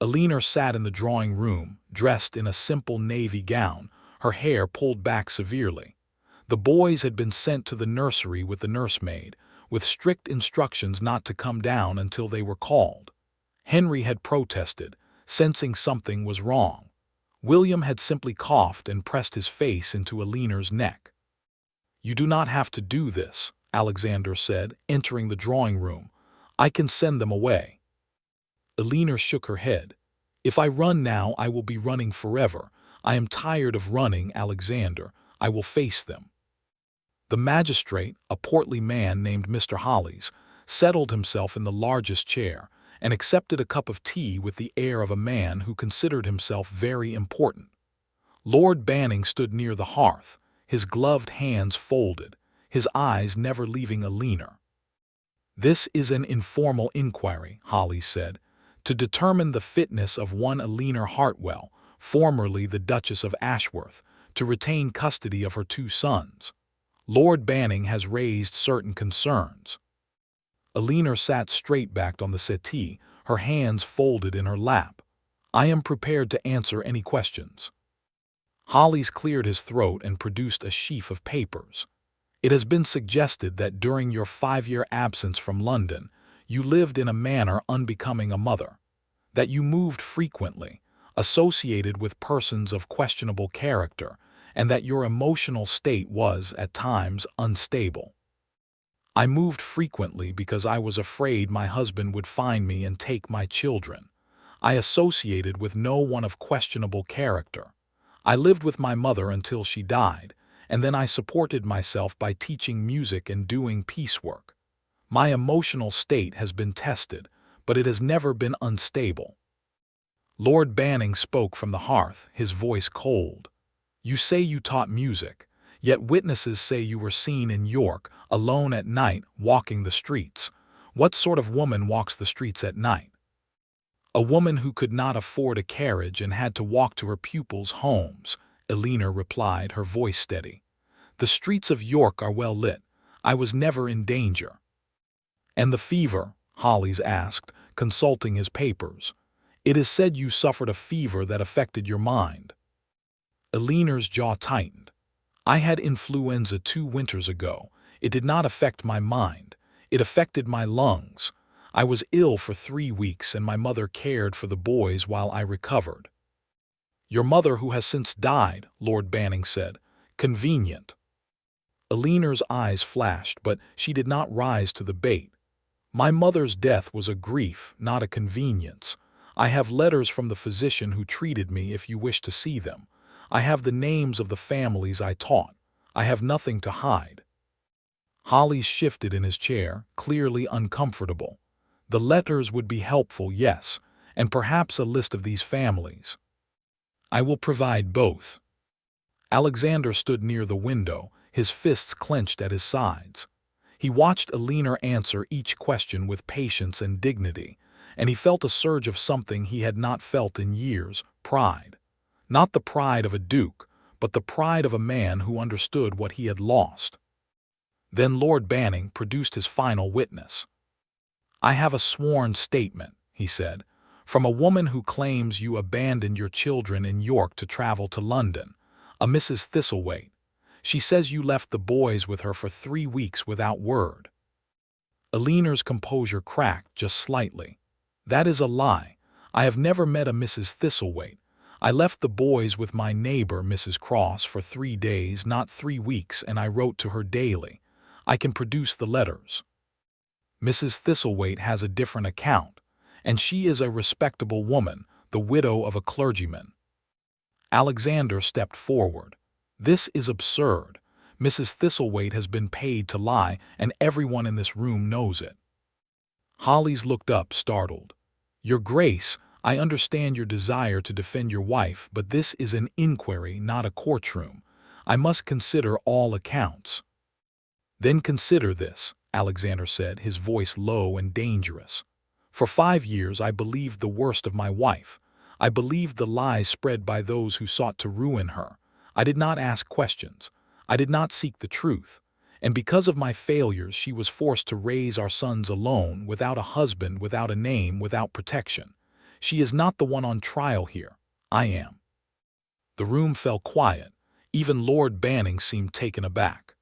Alina sat in the drawing room, dressed in a simple navy gown, her hair pulled back severely. The boys had been sent to the nursery with the nursemaid, with strict instructions not to come down until they were called. Henry had protested, sensing something was wrong. William had simply coughed and pressed his face into Alina's neck. You do not have to do this, Alexander said, entering the drawing room. I can send them away. Alina shook her head. If I run now, I will be running forever. I am tired of running, Alexander. I will face them. The magistrate, a portly man named Mr. Hollis, settled himself in the largest chair and accepted a cup of tea with the air of a man who considered himself very important. Lord Banning stood near the hearth, his gloved hands folded, his eyes never leaving Alina. This is an informal inquiry, Hollis said, to determine the fitness of one Alina Hartwell formerly the Duchess of Ashworth, to retain custody of her 2 sons. Lord Banning has raised certain concerns. Elinor sat straight-backed on the settee, her hands folded in her lap. I am prepared to answer any questions. Hollis cleared his throat and produced a sheaf of papers. It has been suggested that during your 5-year absence from London, you lived in a manner unbecoming a mother, that you moved frequently, associated with persons of questionable character, and that your emotional state was, at times, unstable. I moved frequently because I was afraid my husband would find me and take my children. I associated with no one of questionable character. I lived with my mother until she died, and then I supported myself by teaching music and doing piecework. My emotional state has been tested, but it has never been unstable. Lord Banning spoke from the hearth, his voice cold. You say you taught music, yet witnesses say you were seen in York, alone at night, walking the streets. What sort of woman walks the streets at night? A woman who could not afford a carriage and had to walk to her pupils' homes, Elinor replied, her voice steady. The streets of York are well lit. I was never in danger. And the fever? Hollis asked, consulting his papers. It is said you suffered a fever that affected your mind. Elinor's jaw tightened. I had influenza 2 winters ago. It did not affect my mind. It affected my lungs. I was ill for 3 weeks and my mother cared for the boys while I recovered. Your mother who has since died, Lord Banning said. Convenient. Elinor's eyes flashed, but she did not rise to the bait. My mother's death was a grief, not a convenience. I have letters from the physician who treated me if you wish to see them. I have the names of the families I taught. I have nothing to hide. Hollis shifted in his chair, clearly uncomfortable. The letters would be helpful, yes, and perhaps a list of these families. I will provide both. Alexander stood near the window, his fists clenched at his sides. He watched Elinor answer each question with patience and dignity, and he felt a surge of something he had not felt in years, pride. Not the pride of a duke, but the pride of a man who understood what he had lost. Then Lord Banning produced his final witness. I have a sworn statement, he said, from a woman who claims you abandoned your children in York to travel to London, a Mrs. Thistlethwaite. She says you left the boys with her for 3 weeks without word. Elinor's composure cracked just slightly. That is a lie. I have never met a Mrs. Thistlethwaite. I left the boys with my neighbor, Mrs. Cross, for 3 days, not 3 weeks, and I wrote to her daily. I can produce the letters. Mrs. Thistlethwaite has a different account, and she is a respectable woman, the widow of a clergyman. Alexander stepped forward. This is absurd. Mrs. Thistlethwaite has been paid to lie, and everyone in this room knows it. Hollis looked up, startled. Your Grace, I understand your desire to defend your wife, but this is an inquiry, not a courtroom. I must consider all accounts. Then consider this, Alexander said, his voice low and dangerous. For 5 years I believed the worst of my wife. I believed the lies spread by those who sought to ruin her. I did not ask questions. I did not seek the truth. And because of my failures, she was forced to raise our sons alone, without a husband, without a name, without protection. She is not the one on trial here. I am. The room fell quiet. Even Lord Banning seemed taken aback.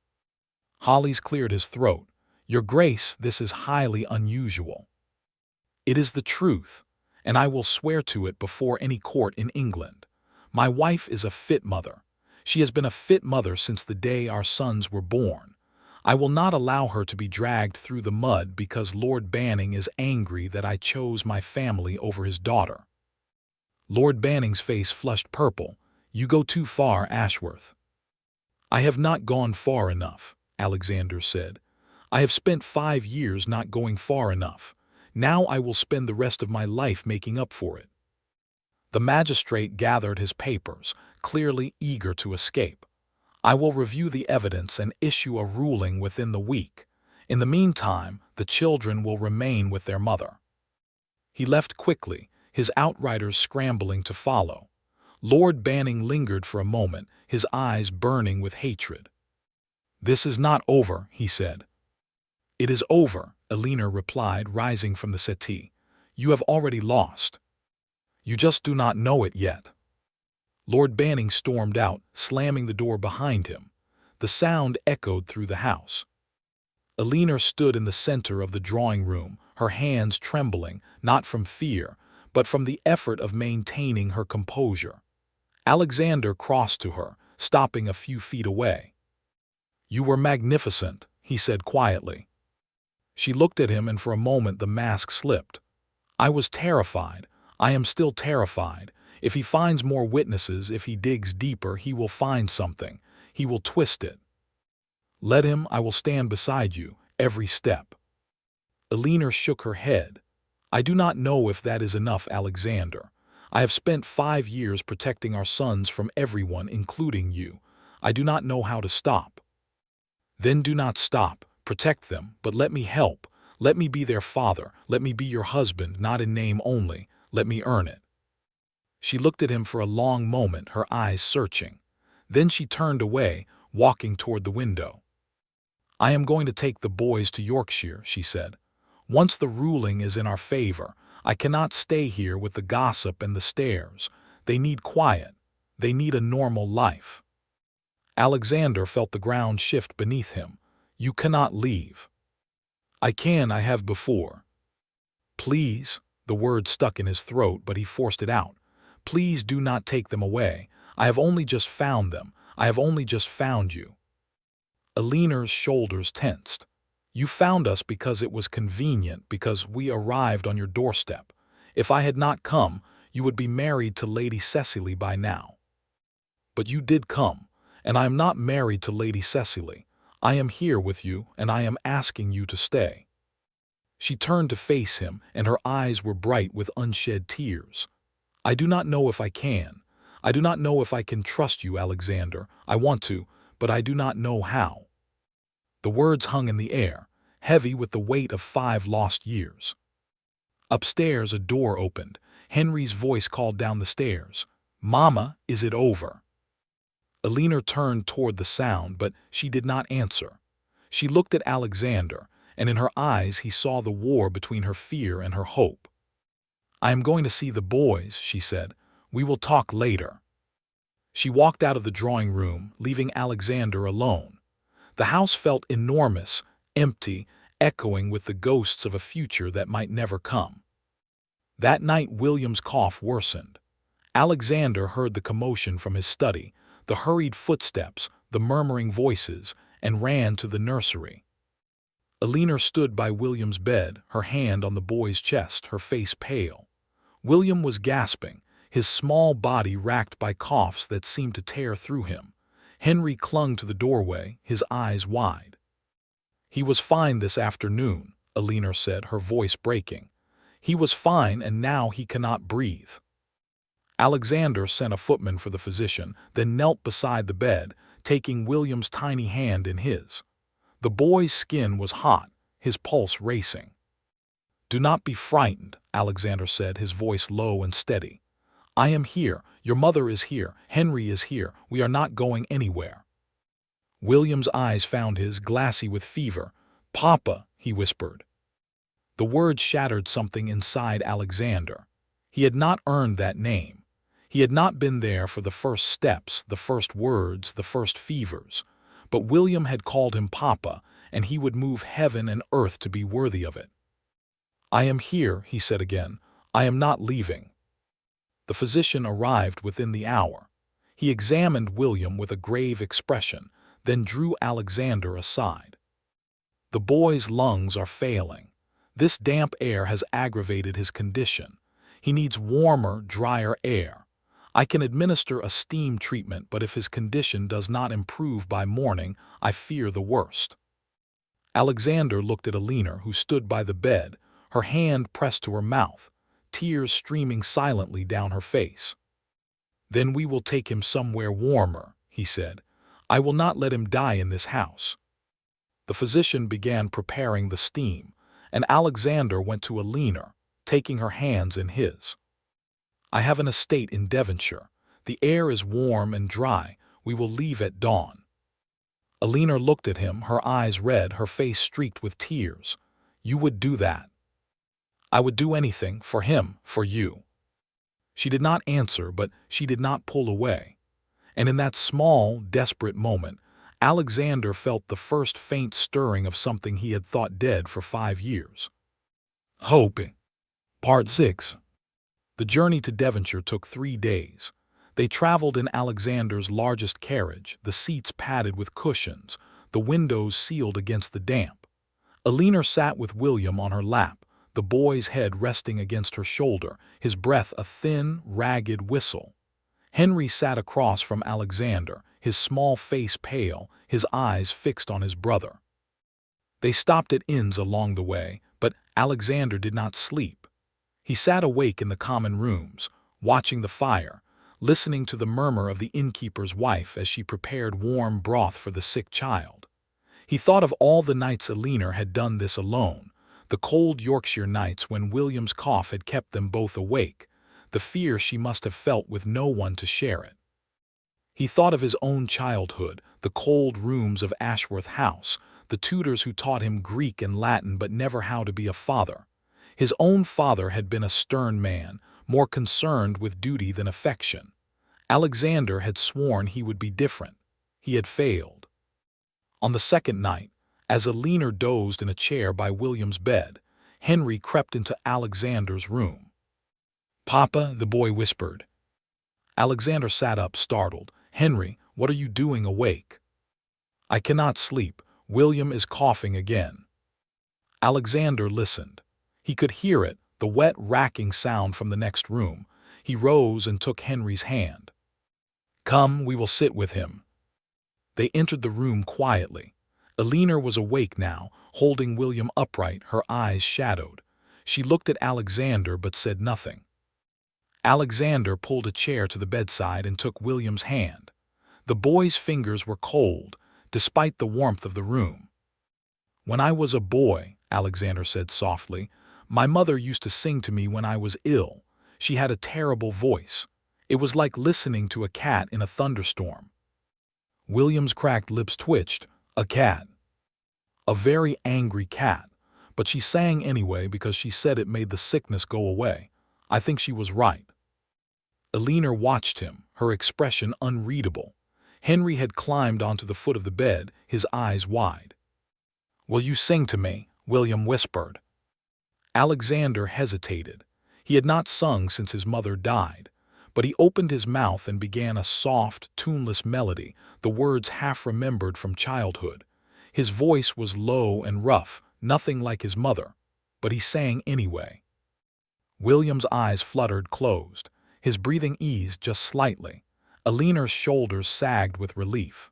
Hollis cleared his throat. Your Grace, this is highly unusual. It is the truth, and I will swear to it before any court in England. My wife is a fit mother. She has been a fit mother since the day our sons were born. I will not allow her to be dragged through the mud because Lord Banning is angry that I chose my family over his daughter. Lord Banning's face flushed purple. You go too far, Ashworth. I have not gone far enough, Alexander said. I have spent 5 years not going far enough. Now I will spend the rest of my life making up for it. The magistrate gathered his papers, clearly eager to escape. I will review the evidence and issue a ruling within the week. In the meantime, the children will remain with their mother. He left quickly, his outriders scrambling to follow. Lord Banning lingered for a moment, his eyes burning with hatred. "This is not over," he said. "It is over," Alina replied, rising from the settee. "You have already lost. You just do not know it yet." Lord Banning stormed out, slamming the door behind him. The sound echoed through the house. Alina stood in the center of the drawing room, her hands trembling, not from fear, but from the effort of maintaining her composure. Alexander crossed to her, stopping a few feet away. "You were magnificent," he said quietly. She looked at him, and for a moment the mask slipped. "I was terrified. I am still terrified. If he finds more witnesses, if he digs deeper, he will find something. He will twist it. Let him, I will stand beside you, every step." Alina shook her head. "I do not know if that is enough, Alexander. I have spent 5 years protecting our sons from everyone, including you. I do not know how to stop." "Then do not stop. Protect them, but let me help. Let me be their father. Let me be your husband, not in name only. Let me earn it." She looked at him for a long moment, her eyes searching. Then she turned away, walking toward the window. "I am going to take the boys to Yorkshire," she said. "Once the ruling is in our favor, I cannot stay here with the gossip and the stares. They need quiet. They need a normal life." Alexander felt the ground shift beneath him. "You cannot leave." "I can, I have before." "Please," the word stuck in his throat, but he forced it out. "Please do not take them away. I have only just found them. I have only just found you." Alina's shoulders tensed. "You found us because it was convenient, because we arrived on your doorstep. If I had not come, you would be married to Lady Cecily by now. But you did come, and I am not married to Lady Cecily. I am here with you, and I am asking you to stay." She turned to face him, and her eyes were bright with unshed tears. "I do not know if I can. I do not know if I can trust you, Alexander. I want to, but I do not know how." The words hung in the air, heavy with the weight of 5 lost years. Upstairs, a door opened. Henry's voice called down the stairs. "Mama, is it over?" Alina turned toward the sound, but she did not answer. She looked at Alexander, and in her eyes he saw the war between her fear and her hope. "I am going to see the boys," she said. "We will talk later." She walked out of the drawing room, leaving Alexander alone. The house felt enormous, empty, echoing with the ghosts of a future that might never come. That night William's cough worsened. Alexander heard the commotion from his study, the hurried footsteps, the murmuring voices, and ran to the nursery. Alina stood by William's bed, her hand on the boy's chest, her face pale. William was gasping, his small body racked by coughs that seemed to tear through him. Henry clung to the doorway, his eyes wide. "He was fine this afternoon," Alina said, her voice breaking. "He was fine, and now he cannot breathe." Alexander sent a footman for the physician, then knelt beside the bed, taking William's tiny hand in his. The boy's skin was hot, his pulse racing. "Do not be frightened," Alexander said, his voice low and steady. "I am here. Your mother is here. Henry is here. We are not going anywhere." William's eyes found his, glassy with fever. "Papa," he whispered. The word shattered something inside Alexander. He had not earned that name. He had not been there for the first steps, the first words, the first fevers. But William had called him Papa, and he would move heaven and earth to be worthy of it. "I am here," he said again. "I am not leaving." The physician arrived within the hour. He examined William with a grave expression, then drew Alexander aside. "The boy's lungs are failing. This damp air has aggravated his condition. He needs warmer, drier air. I can administer a steam treatment, but if his condition does not improve by morning, I fear the worst." Alexander looked at Alina, who stood by the bed, her hand pressed to her mouth, tears streaming silently down her face. "Then we will take him somewhere warmer," he said. "I will not let him die in this house." The physician began preparing the steam, and Alexander went to Alina, taking her hands in his. "I have an estate in Devonshire. The air is warm and dry. We will leave at dawn." Alina looked at him, her eyes red, her face streaked with tears. "You would do that?" "I would do anything, for him, for you." She did not answer, but she did not pull away. And in that small, desperate moment, Alexander felt the first faint stirring of something he had thought dead for 5 years. Hope. Part 6. The journey to Devonshire took 3 days. They traveled in Alexander's largest carriage, the seats padded with cushions, the windows sealed against the damp. Alina sat with William on her lap, the boy's head resting against her shoulder, his breath a thin, ragged whistle. Henry sat across from Alexander, his small face pale, his eyes fixed on his brother. They stopped at inns along the way, but Alexander did not sleep. He sat awake in the common rooms, watching the fire, listening to the murmur of the innkeeper's wife as she prepared warm broth for the sick child. He thought of all the nights Alina had done this alone, the cold Yorkshire nights when William's cough had kept them both awake, the fear she must have felt with no one to share it. He thought of his own childhood, the cold rooms of Ashworth House, the tutors who taught him Greek and Latin but never how to be a father. His own father had been a stern man, more concerned with duty than affection. Alexander had sworn he would be different. He had failed. On the second night, as Alina dozed in a chair by William's bed, Henry crept into Alexander's room. "Papa," the boy whispered. Alexander sat up, startled. "Henry, what are you doing awake?" "I cannot sleep. William is coughing again." Alexander listened. He could hear it, the wet, racking sound from the next room. He rose and took Henry's hand. "Come, we will sit with him." They entered the room quietly. Alina was awake now, holding William upright, her eyes shadowed. She looked at Alexander but said nothing. Alexander pulled a chair to the bedside and took William's hand. The boy's fingers were cold, despite the warmth of the room. "When I was a boy," Alexander said softly, "my mother used to sing to me when I was ill. She had a terrible voice. It was like listening to a cat in a thunderstorm." William's cracked lips twitched. "A cat." "A very angry cat. But she sang anyway because she said it made the sickness go away. I think she was right." Alina watched him, her expression unreadable. Henry had climbed onto the foot of the bed, his eyes wide. "Will you sing to me?" William whispered. Alexander hesitated. He had not sung since his mother died, but he opened his mouth and began a soft, tuneless melody, the words half remembered from childhood. His voice was low and rough, nothing like his mother, but he sang anyway. William's eyes fluttered closed. His breathing eased just slightly. Alina's shoulders sagged with relief.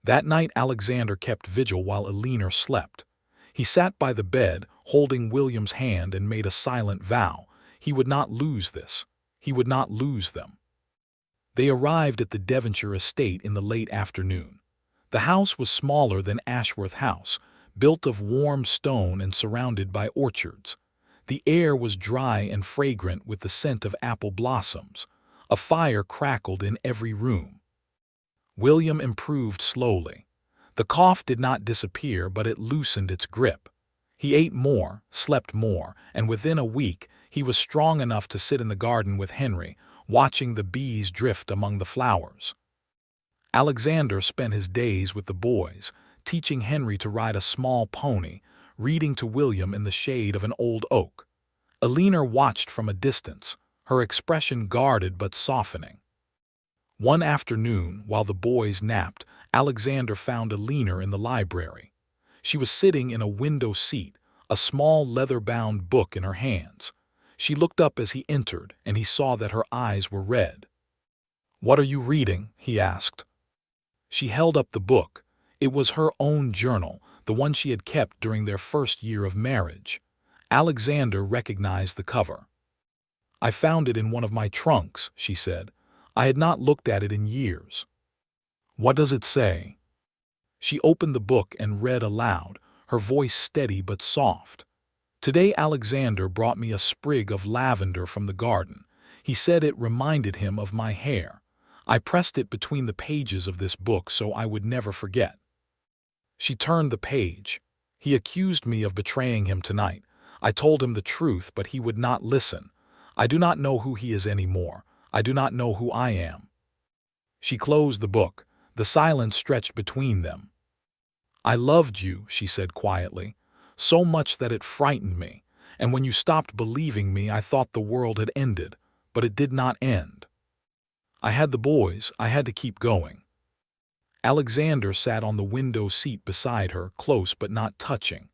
That night Alexander kept vigil while Alina slept. He sat by the bed, holding William's hand, and made a silent vow. He would not lose this. He would not lose them. They arrived at the Devonshire estate in the late afternoon. The house was smaller than Ashworth House, built of warm stone and surrounded by orchards. The air was dry and fragrant with the scent of apple blossoms. A fire crackled in every room. William improved slowly. The cough did not disappear, but it loosened its grip. He ate more, slept more, and within a week he was strong enough to sit in the garden with Henry, watching the bees drift among the flowers. Alexander spent his days with the boys, teaching Henry to ride a small pony, reading to William in the shade of an old oak. Alina watched from a distance, her expression guarded but softening. One afternoon, while the boys napped, Alexander found Alina in the library. She was sitting in a window seat, a small leather-bound book in her hands. She looked up as he entered, and he saw that her eyes were red. "What are you reading?" he asked. She held up the book. It was her own journal, the one she had kept during their first year of marriage. Alexander recognized the cover. "I found it in one of my trunks," she said. "I had not looked at it in years." "What does it say?" She opened the book and read aloud, her voice steady but soft. "Today Alexander brought me a sprig of lavender from the garden. He said it reminded him of my hair. I pressed it between the pages of this book so I would never forget. She turned the page. He accused me of betraying him tonight. I told him the truth, but he would not listen. I do not know who he is anymore. I do not know who I am. She closed the book. The silence stretched between them. I loved you, she said quietly, so much that it frightened me. And when you stopped believing me, I thought the world had ended, but it did not end. I had the boys. I had to keep going. Alexander sat on the window seat beside her, close but not touching.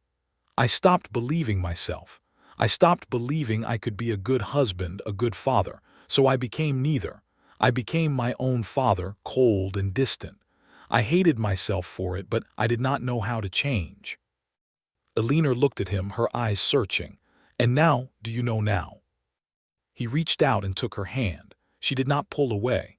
I stopped believing myself. I stopped believing I could be a good husband, a good father, so I became neither. I became my own father, cold and distant. I hated myself for it, but I did not know how to change. Elena looked at him, her eyes searching. And now, do you know now? He reached out and took her hand. She did not pull away.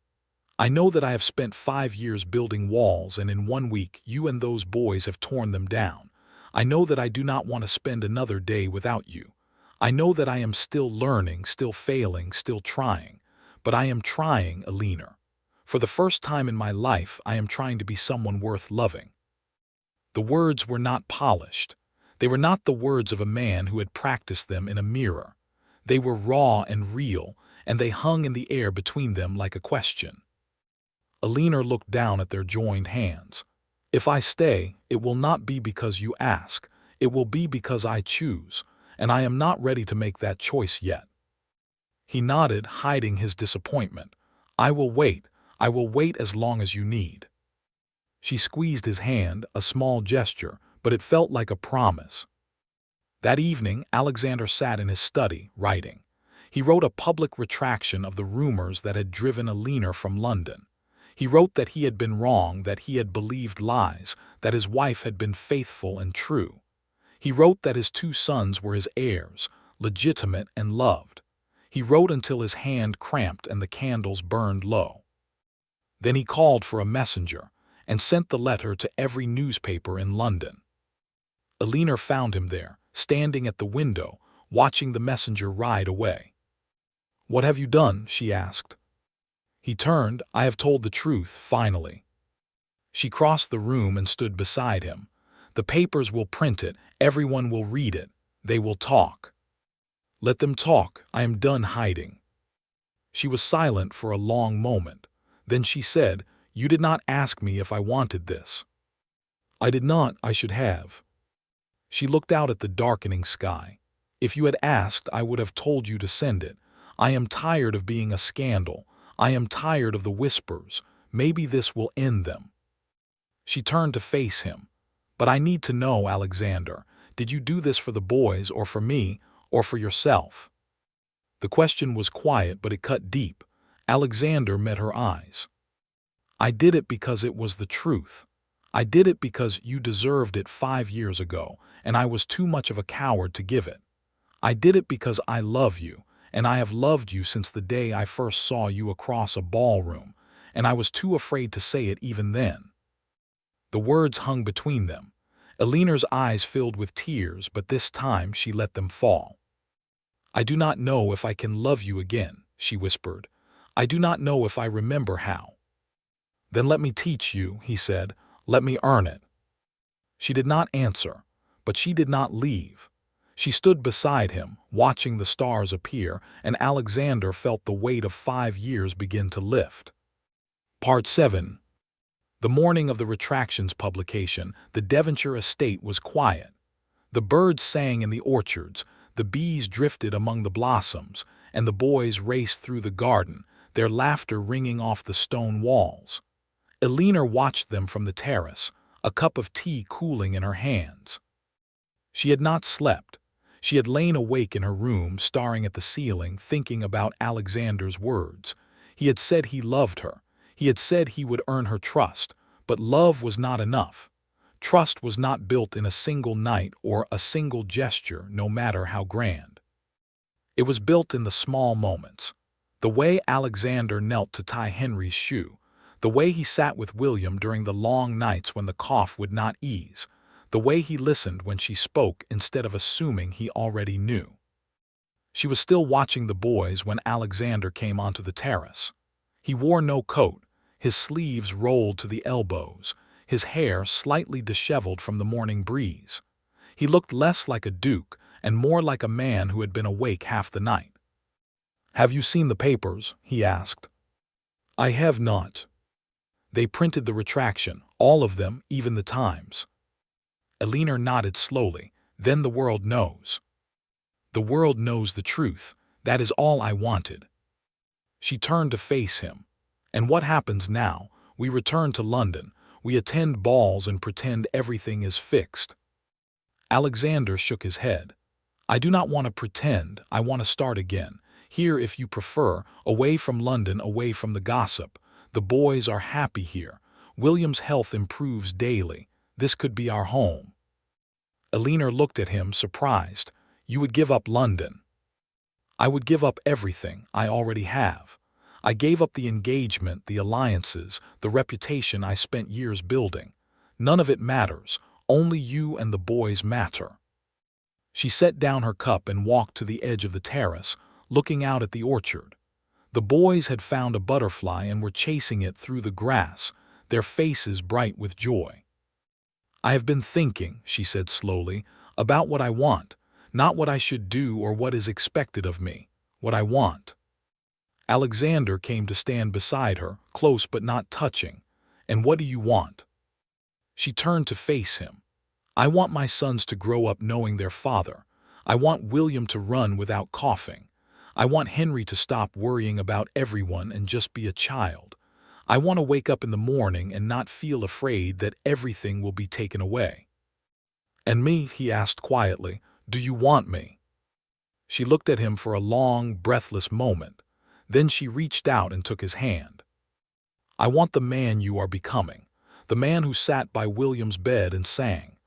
I know that I have spent 5 years building walls, and in 1 week you and those boys have torn them down. I know that I do not want to spend another day without you. I know that I am still learning, still failing, still trying. But I am trying, Elena. For the first time in my life, I am trying to be someone worth loving. The words were not polished. They were not the words of a man who had practiced them in a mirror. They were raw and real, and they hung in the air between them like a question. Elena looked down at their joined hands. If I stay, it will not be because you ask. It will be because I choose, and I am not ready to make that choice yet. He nodded, hiding his disappointment. I will wait. I will wait as long as you need. She squeezed his hand, a small gesture, but it felt like a promise. That evening, Alexander sat in his study, writing. He wrote a public retraction of the rumors that had driven Elena from London. He wrote that he had been wrong, that he had believed lies, that his wife had been faithful and true. He wrote that his 2 sons were his heirs, legitimate and loved. He wrote until his hand cramped and the candles burned low. Then he called for a messenger and sent the letter to every newspaper in London. Elena found him there, standing at the window, watching the messenger ride away. What have you done? She asked. He turned. I have told the truth, finally. She crossed the room and stood beside him. The papers will print it. Everyone will read it. They will talk. Let them talk. I am done hiding. She was silent for a long moment. Then she said, You did not ask me if I wanted this. I did not. I should have. She looked out at the darkening sky. If you had asked, I would have told you to send it. I am tired of being a scandal. I am tired of the whispers. Maybe this will end them. She turned to face him. But I need to know, Alexander, did you do this for the boys or for me or for yourself? The question was quiet, but it cut deep. Alexander met her eyes. I did it because it was the truth. I did it because you deserved it 5 years ago, and I was too much of a coward to give it. I did it because I love you, and I have loved you since the day I first saw you across a ballroom, and I was too afraid to say it even then. The words hung between them. Elena's eyes filled with tears, but this time she let them fall. I do not know if I can love you again, she whispered. I do not know if I remember how. Then let me teach you, he said. Let me earn it. She did not answer, but she did not leave. She stood beside him, watching the stars appear, and Alexander felt the weight of 5 years begin to lift. Part 7. The morning of the retractions publication, the Devonshire estate was quiet. The birds sang in the orchards, the bees drifted among the blossoms, and the boys raced through the garden, their laughter ringing off the stone walls. Elena watched them from the terrace, a cup of tea cooling in her hands. She had not slept. She had lain awake in her room, staring at the ceiling, thinking about Alexander's words. He had said he loved her. He had said he would earn her trust, but love was not enough. Trust was not built in a single night or a single gesture, no matter how grand. It was built in the small moments. The way Alexander knelt to tie Henry's shoe, the way he sat with William during the long nights when the cough would not ease, the way he listened when she spoke instead of assuming he already knew. She was still watching the boys when Alexander came onto the terrace. He wore no coat, his sleeves rolled to the elbows, his hair slightly disheveled from the morning breeze. He looked less like a duke and more like a man who had been awake half the night. "Have you seen the papers?" he asked. "I have not." "They printed the retraction, all of them, even the Times." Elinor nodded slowly. "Then the world knows." "The world knows the truth. That is all I wanted." She turned to face him. "And what happens now? We return to London. We attend balls and pretend everything is fixed." Alexander shook his head. "I do not want to pretend. I want to start again. Here, if you prefer, away from London, away from the gossip. The boys are happy here. William's health improves daily. This could be our home." Elinor looked at him, surprised. "You would give up London?" "I would give up everything I already have. I gave up the engagement, the alliances, the reputation I spent years building. None of it matters. Only you and the boys matter." She set down her cup and walked to the edge of the terrace, looking out at the orchard. The boys had found a butterfly and were chasing it through the grass, their faces bright with joy. "I have been thinking," she said slowly, "about what I want, not what I should do or what is expected of me, what I want." Alexander came to stand beside her, close but not touching. "And what do you want?" She turned to face him. "I want my sons to grow up knowing their father. I want William to run without coughing. I want Henry to stop worrying about everyone and just be a child. I want to wake up in the morning and not feel afraid that everything will be taken away." "And me?" he asked quietly. "Do you want me?" She looked at him for a long, breathless moment. Then she reached out and took his hand. "I want the man you are becoming. The man who sat by William's bed and sang.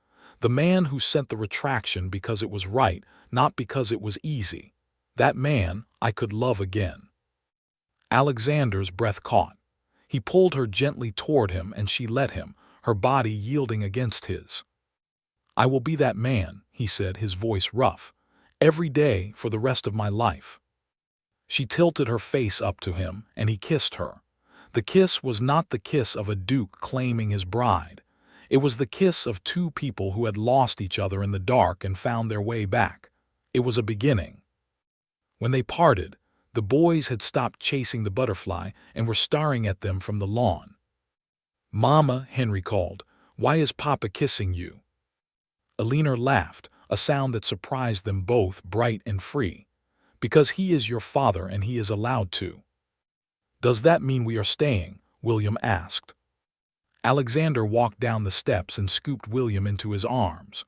The man who sent the retraction because it was right, not because it was easy. That man I could love again." Alexander's breath caught. He pulled her gently toward him and she let him, her body yielding against his. "I will be that man," he said, his voice rough. "Every day for the rest of my life." She tilted her face up to him and he kissed her. The kiss was not the kiss of a duke claiming his bride. It was the kiss of two people who had lost each other in the dark and found their way back. It was a beginning. When they parted, the boys had stopped chasing the butterfly and were staring at them from the lawn. "Mama," Henry called, "why is Papa kissing you?" Elinor laughed, a sound that surprised them both, bright and free. "Because he is your father and he is allowed to." "Does that mean we are staying?" William asked. Alexander walked down the steps and scooped William into his arms.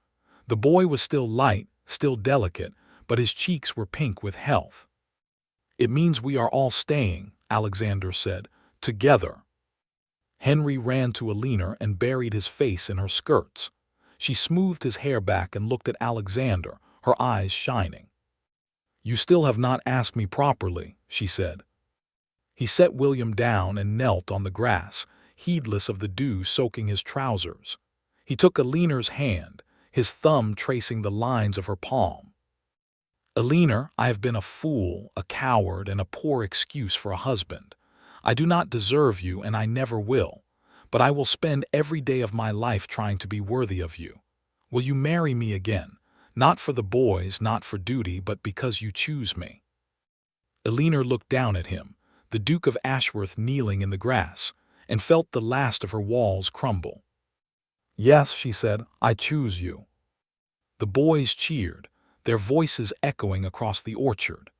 The boy was still light, still delicate, but his cheeks were pink with health. "It means we are all staying," Alexander said, "together." Henry ran to Elinor and buried his face in her skirts. She smoothed his hair back and looked at Alexander, her eyes shining. "You still have not asked me properly," she said. He set William down and knelt on the grass, heedless of the dew soaking his trousers. He took Elinor's hand, his thumb tracing the lines of her palm. "Elinor, I have been a fool, a coward, and a poor excuse for a husband. I do not deserve you and I never will, but I will spend every day of my life trying to be worthy of you. Will you marry me again? Not for the boys, not for duty, but because you choose me." Elinor looked down at him, the Duke of Ashworth kneeling in the grass, and felt the last of her walls crumble. "Yes," she said, "I choose you." The boys cheered, their voices echoing across the orchard.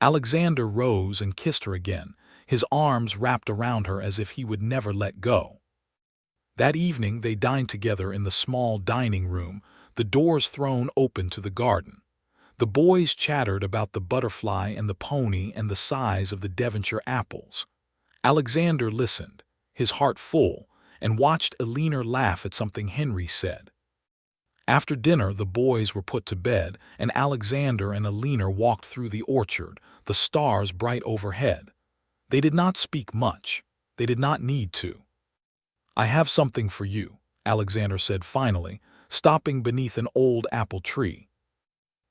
Alexander rose and kissed her again, his arms wrapped around her as if he would never let go. That evening they dined together in the small dining room, the doors thrown open to the garden. The boys chattered about the butterfly and the pony and the size of the Devonshire apples. Alexander listened, his heart full, and watched Elinor laugh at something Henry said. After dinner the boys were put to bed, and Alexander and Elinor walked through the orchard, the stars bright overhead. They did not speak much. They did not need to. "I have something for you," Alexander said finally, stopping beneath an old apple tree.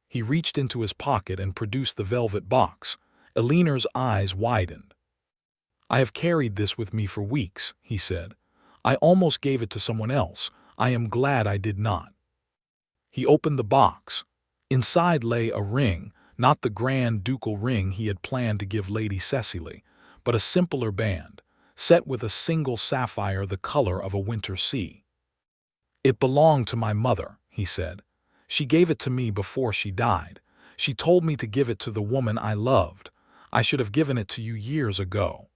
He reached into his pocket and produced the velvet box. Eleanor's eyes widened. "I have carried this with me for weeks," he said. "I almost gave it to someone else. I am glad I did not." He opened the box. Inside lay a ring, not the grand ducal ring he had planned to give Lady Cecily, but a simpler band, set with a single sapphire the color of a winter sea. "It belonged to my mother," he said. "She gave it to me before she died. She told me to give it to the woman I loved. I should have given it to you years ago."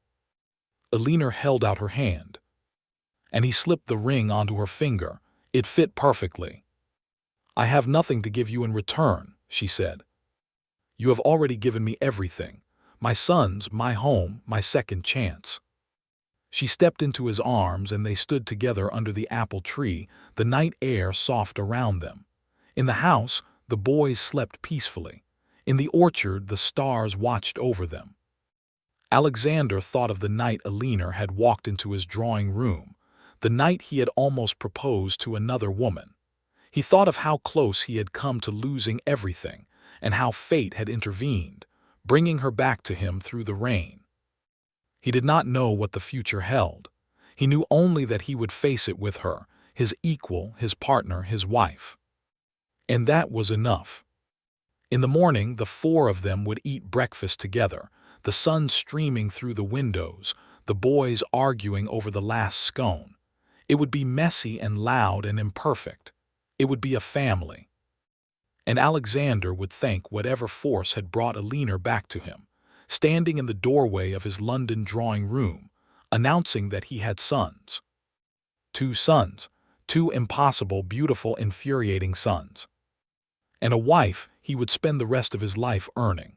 Eleanor held out her hand, and he slipped the ring onto her finger. It fit perfectly. "I have nothing to give you in return," she said. "You have already given me everything. My sons, my home, my second chance." She stepped into his arms and they stood together under the apple tree, the night air soft around them. In the house, the boys slept peacefully. In the orchard, the stars watched over them. Alexander thought of the night Eleanor had walked into his drawing room, the night he had almost proposed to another woman. He thought of how close he had come to losing everything, and how fate had intervened, bringing her back to him through the rain. He did not know what the future held. He knew only that he would face it with her, his equal, his partner, his wife. And that was enough. In the morning, the four of them would eat breakfast together, the sun streaming through the windows, the boys arguing over the last scone. It would be messy and loud and imperfect. It would be a family. And Alexander would thank whatever force had brought Eleanor back to him, standing in the doorway of his London drawing room, announcing that he had sons. 2 sons, 2 impossible, beautiful, infuriating sons. And a wife he would spend the rest of his life earning.